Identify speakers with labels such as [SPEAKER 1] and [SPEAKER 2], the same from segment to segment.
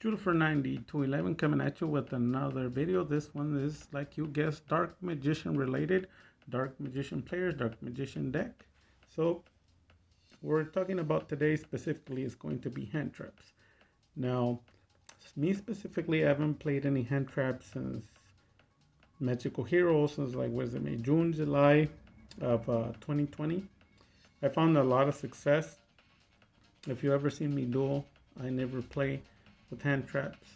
[SPEAKER 1] Julifer9211 coming at you with another video. This one is, like you guessed, Dark Magician related. Dark Magician players, Dark Magician deck. So we're talking about today specifically is going to be hand traps. Now, me specifically, I haven't played any hand traps since Magical Heroes, since like, what is it, May, June, July of 2020. I found a lot of success. If you ever seen me duel, I never play with hand traps.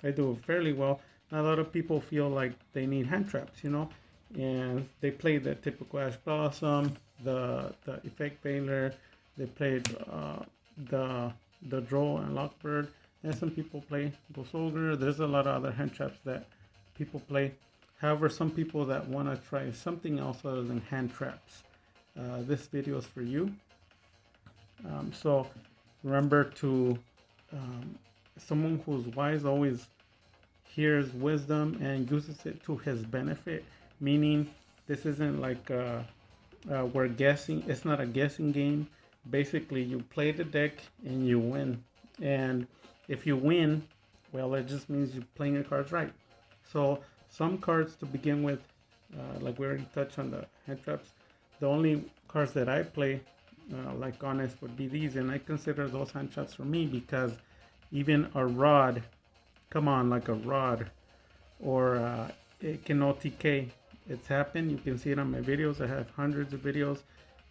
[SPEAKER 1] I do fairly well. Not a lot of people feel like they need hand traps, and they play the typical Ash Blossom, the Effect Veiler. They played the Droll and Lockbird, and some people play Ghost Ogre. There's a lot of other hand traps that people play. However, some people that want to try something else other than hand traps, this video is for you. So remember to someone who's wise always hears wisdom and uses it to his benefit, meaning this isn't like we're guessing. It's not a guessing game. Basically, you play the deck and you win, and if you win, well, it just means you're playing your cards right. So some cards to begin with, like we already touched on the hand traps, the only cards that I play like honest would be these, and I consider those hand traps for me because even a rod, come on, like a rod or it can OTK. It's happened. You can see it on my videos. I have hundreds of videos,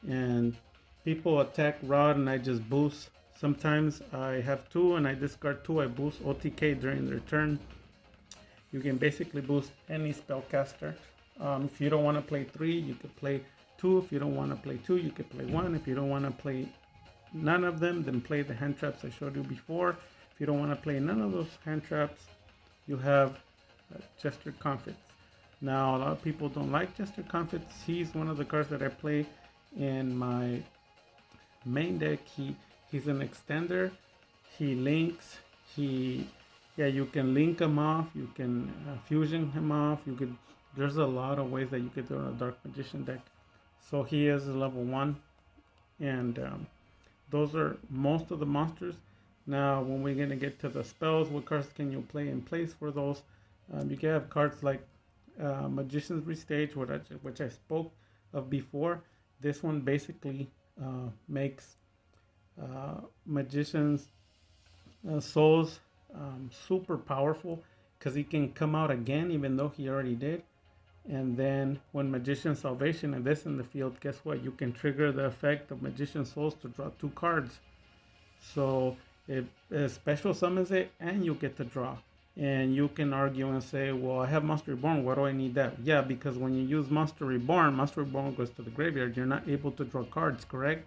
[SPEAKER 1] and people attack rod and I just boost. Sometimes I have two and I discard two. I boost OTK during their turn. You can basically boost any spellcaster. If you don't want to play three, you could play two. If you don't want to play two, you could play one. If you don't want to play none of them, then play the hand traps I showed you before. If you don't want to play none of those hand traps, you have Jester Confits. Now, a lot of people don't like Jester Confits. He's one of the cards that I play in my main deck. He's an extender. He links. You can link him off. You can fusion him off. There's a lot of ways that you could do a Dark Magician deck. So he is a level 1, and those are most of the monsters. Now, when we're going to get to the spells, what cards can you play in place for those? You can have cards like Magician's Restage, which I spoke of before. This one basically makes Magician's Souls super powerful because he can come out again even though he already did. And then when Magician's Salvation and this in the field, guess what? You can trigger the effect of Magician's Souls to draw 2 cards. So it special summons it and you get to draw. And you can argue and say, well, I have Monster Reborn. Why do I need that? Yeah, because when you use Monster Reborn goes to the graveyard. You're not able to draw cards, correct?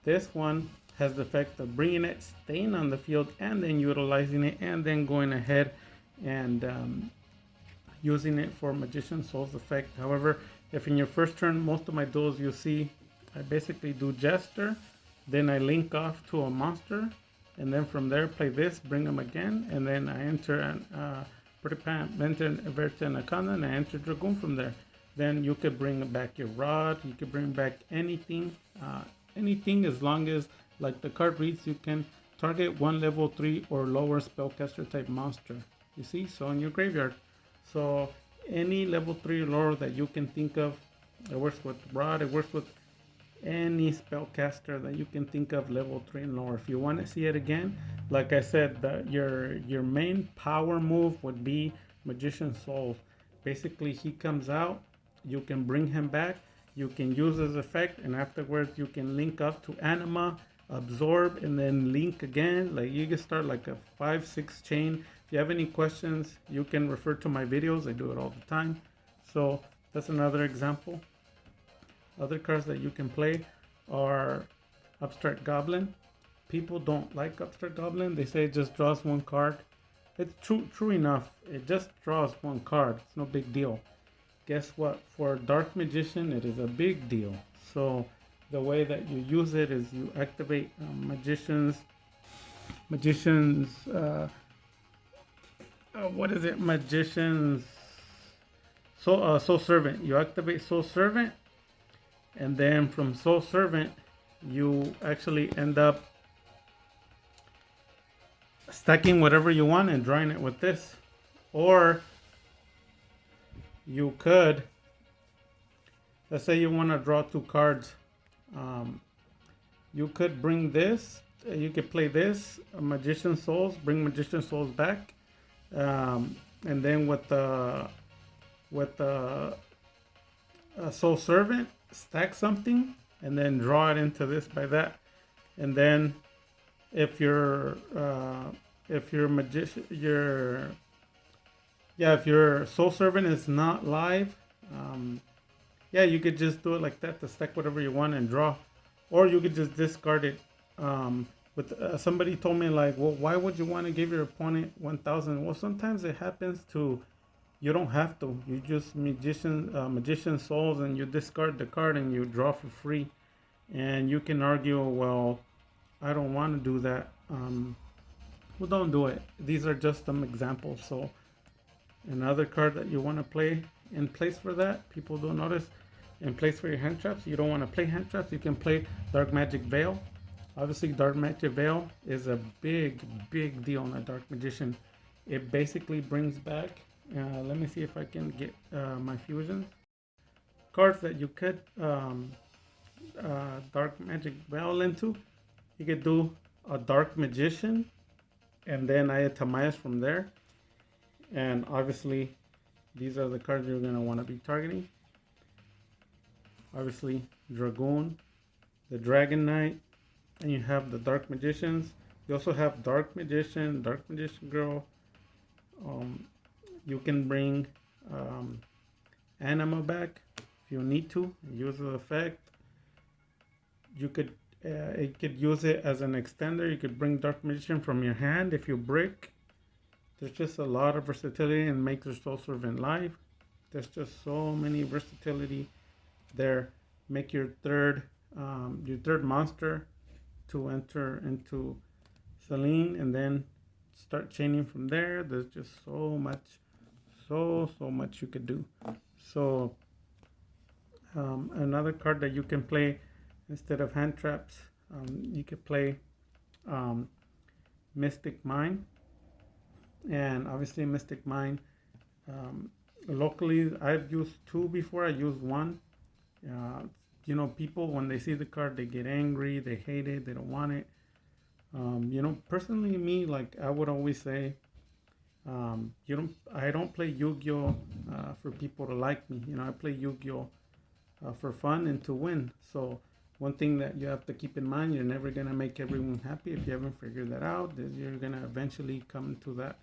[SPEAKER 1] This one has the effect of bringing it, staying on the field, and then utilizing it, and then going ahead and using it for Magician Souls effect. However, if in your first turn, most of my duels you see, I basically do Jester, then I link off to a monster, and then from there play this, bring them again, and then I enter and Verta and Akana, and I enter Dragoon from there. Then you could bring back your rod, you could bring back anything, as long as, like the card reads, you can target 1 level 3 or lower spellcaster type monster. You see, so in your graveyard. So any level 3 or lower that you can think of, it works with rod, it works with any spellcaster that you can think of level 3 and lower. If you want to see it again, like I said, your main power move would be Magician Souls. Basically, he comes out, you can bring him back, you can use his effect, and afterwards you can link up to Anima, absorb, and then link again. Like you can start like a 5-6 chain. If you have any questions, you can refer to my videos. I do it all the time. So that's another example. Other cards that you can play are Abstract Goblin. People don't like Abstract Goblin. They say it just draws 1 card. It's true enough. It just draws 1 card. It's no big deal. Guess what? For Dark Magician, it is a big deal. So the way that you use it is you activate Magician's Soul Servant. You activate Soul Servant, and then from Soul Servant you actually end up stacking whatever you want and drawing it with this. Or you could, let's say you want to draw 2 cards. Um, you could bring this. You could play this, Magician Souls. Bring Magician Souls back, and then with the Soul Servant, stack something, and then draw it into this by that. And then if your magician if your Soul Servant is not live, um, you could just do it like that to stack whatever you want and draw, or you could just discard it. With Somebody told me like, well, why would you want to give your opponent 1,000? Well, sometimes it happens to. You don't have to. You just magician souls and you discard the card and you draw for free. And you can argue, well, I don't want to do that. Well, don't do it. These are just some examples. So another card that you want to play in place for that, people don't notice, in place for your hand traps. You don't want to play hand traps. You can play Dark Magic Veil. Obviously, Dark Magic Veil is a big deal on a Dark Magician. It basically brings back. Let me see if I can get my fusions cards that you could Dark Magic Veil into. You could do a Dark Magician, and then Ayatamaya's from there. And obviously, these are the cards you're going to want to be targeting. Obviously, Dragoon, the Dragon Knight, and you have the Dark Magicians. You also have Dark Magician Girl. You can bring Anima back if you need to. Use the effect. You could use it as an extender. You could bring Dark Magician from your hand if you brick. There's just a lot of versatility and make your Soul Servant live. There's just so many versatility there. Make your third monster to enter into Selene, and then start chaining from there. There's just so much you could do. So another card that you can play instead of hand traps, you could play Mystic Mine. And obviously Mystic Mine, locally I've used 2 before. I used 1. People, when they see the card, they get angry, they hate it, they don't want it. Personally, me, like, I would always say, I don't play Yu-Gi-Oh for people to like me. I play Yu-Gi-Oh for fun and to win. So one thing that you have to keep in mind, you're never gonna make everyone happy. If you haven't figured that out, then you're gonna eventually come to that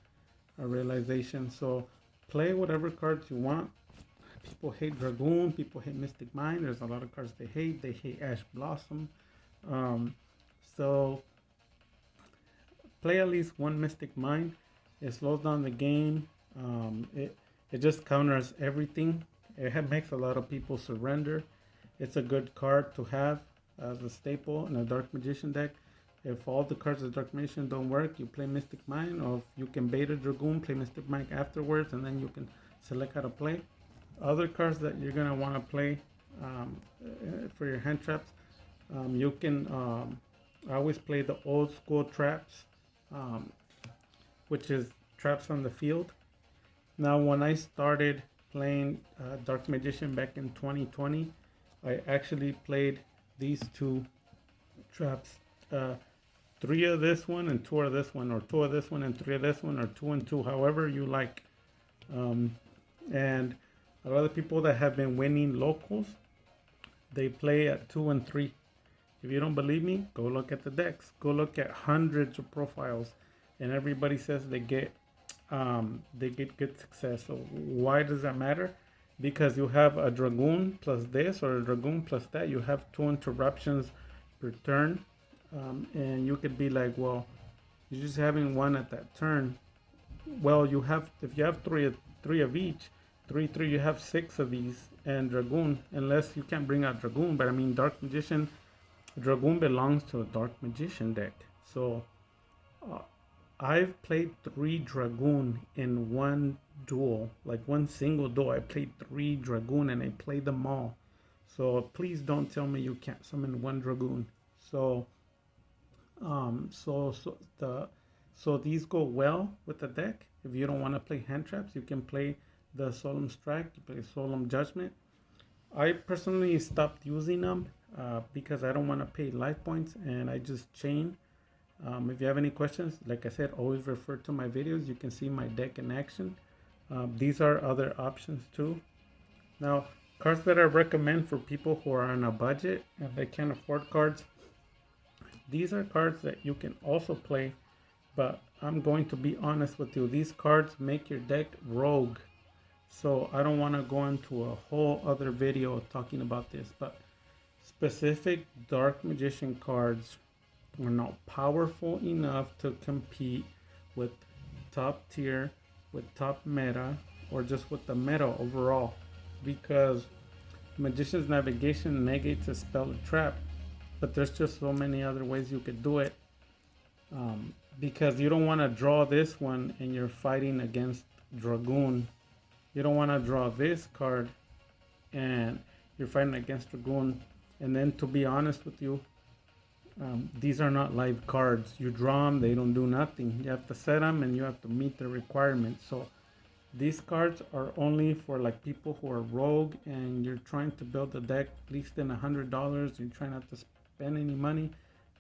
[SPEAKER 1] realization. So play whatever cards you want. People hate Dragoon, people hate Mystic Mine. There's a lot of cards they hate. They hate Ash Blossom. So play at least 1 Mystic Mine. It slows down the game. It just counters everything. It makes a lot of people surrender. It's a good card to have as a staple in a Dark Magician deck. If all the cards of Dark Magician don't work, you play Mystic Mine, or if you can beta Dragoon, play Mystic Mine afterwards, and then you can select how to play. Other cards that you're gonna want to play for your hand traps, you can I always play the old school traps, which is traps on the field. Now, when I started playing Dark Magician back in 2020, I actually played these 2 traps. 3 of this one and 2 of this one, or 2 of this one and 3 of this one, or 2 and 2, however you like. And a lot of people that have been winning locals, they play at 2 and 3. If you don't believe me, go look at the decks. Go look at hundreds of profiles, and everybody says they get good success. So why does that matter? Because you have a Dragoon plus this, or a Dragoon plus that. You have 2 interruptions per turn, and you could be like, well, you're just having 1 at that turn. Well, if you have three of each, 3, you have 6 of these, and Dragoon, unless you can't bring out Dragoon. But I mean, Dark Magician, Dragoon belongs to a Dark Magician deck. So I've played 3 Dragoon in one duel, like one single duel. I played 3 Dragoon and I played them all. So please don't tell me you can't summon 1 Dragoon. So So these go well with the deck. If you don't want to play hand traps, you can play the Solemn Strike, you play Solemn Judgment. I personally stopped using them because I don't want to pay life points and I just chain. If you have any questions, like I said, always refer to my videos. You can see my deck in action. These are other options too. Now, cards that I recommend for people who are on a budget and they can't afford cards. These are cards that you can also play, but I'm going to be honest with you. These cards make your deck rogue. So I don't want to go into a whole other video talking about this, but specific Dark Magician cards are not powerful enough to compete with top tier, with top meta, or just with the meta overall, because Magician's Navigation negates a spell or trap, but there's just so many other ways you could do it, because you don't want to draw this one and you're fighting against Dragoon. You don't want to draw this card and you're fighting against Dragoon. And then, to be honest with you, these are not live cards. You draw them, they don't do nothing. You have to set them and you have to meet the requirements. So these cards are only for like people who are rogue and you're trying to build a deck least than $100. You try not to spend any money.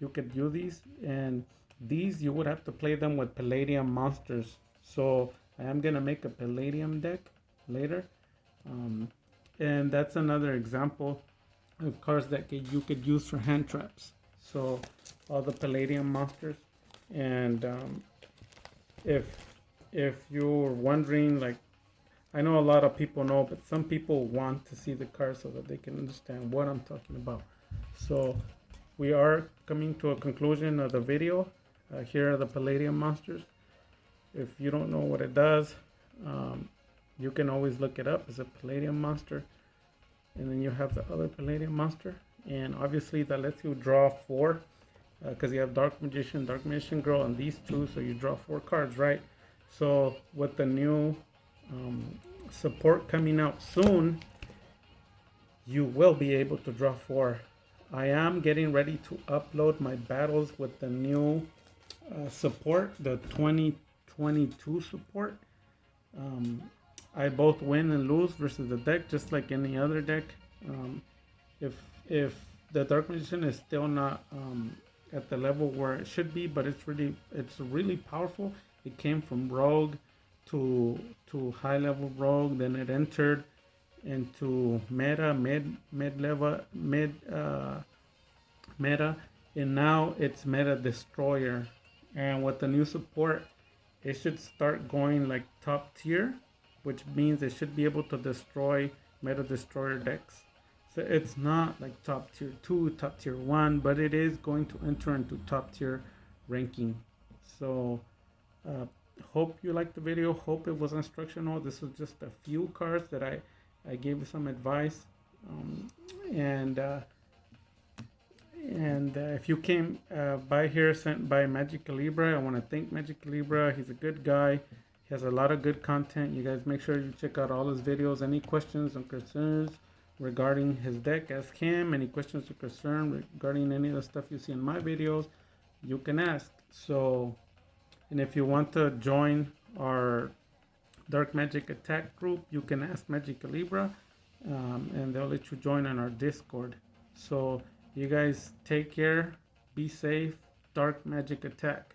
[SPEAKER 1] You could do these, and these you would have to play them with Palladium monsters. So I am gonna make a Palladium deck later, and that's another example of cards that you could use for hand traps. So all the Palladium monsters, and if you're wondering, like, I know a lot of people know, but some people want to see the cards so that they can understand what I'm talking about. So we are coming to a conclusion of the video. Here are the Palladium monsters. If you don't know what it does, you can always look it up. It's a Palladium monster. And then you have the other Palladium monster. And obviously that lets you draw 4. Because you have Dark Magician Girl, and these two. So you draw 4 cards, right? So with the new support coming out soon, you will be able to draw 4. I am getting ready to upload my battles with the new support, the 2022 support. I both win and lose versus the deck, just like any other deck. If the Dark Magician is still not at the level where it should be, but it's really powerful. It came from Rogue to high level Rogue, then it entered into meta, meta, and now it's Meta Destroyer. And with the new support, it should start going like top tier, which means it should be able to destroy Meta Destroyer decks. So it's not like top tier 2, top tier 1, but it is going to enter into top tier ranking. So hope you liked the video. Hope it was instructional. This was just a few cards that I gave you some advice. If you came by here sent by Magic Calibra, I want to thank Magic Calibra. He's a good guy. He has a lot of good content. You guys make sure you check out all his videos. Any questions or concerns regarding his deck, ask him. Any questions or concern regarding any of the stuff you see in my videos, you can ask. So, and if you want to join our Dark Magic Attack group, you can ask Magic Calibra, and they'll let you join on our Discord. So you guys take care, be safe. Dark Magic Attack.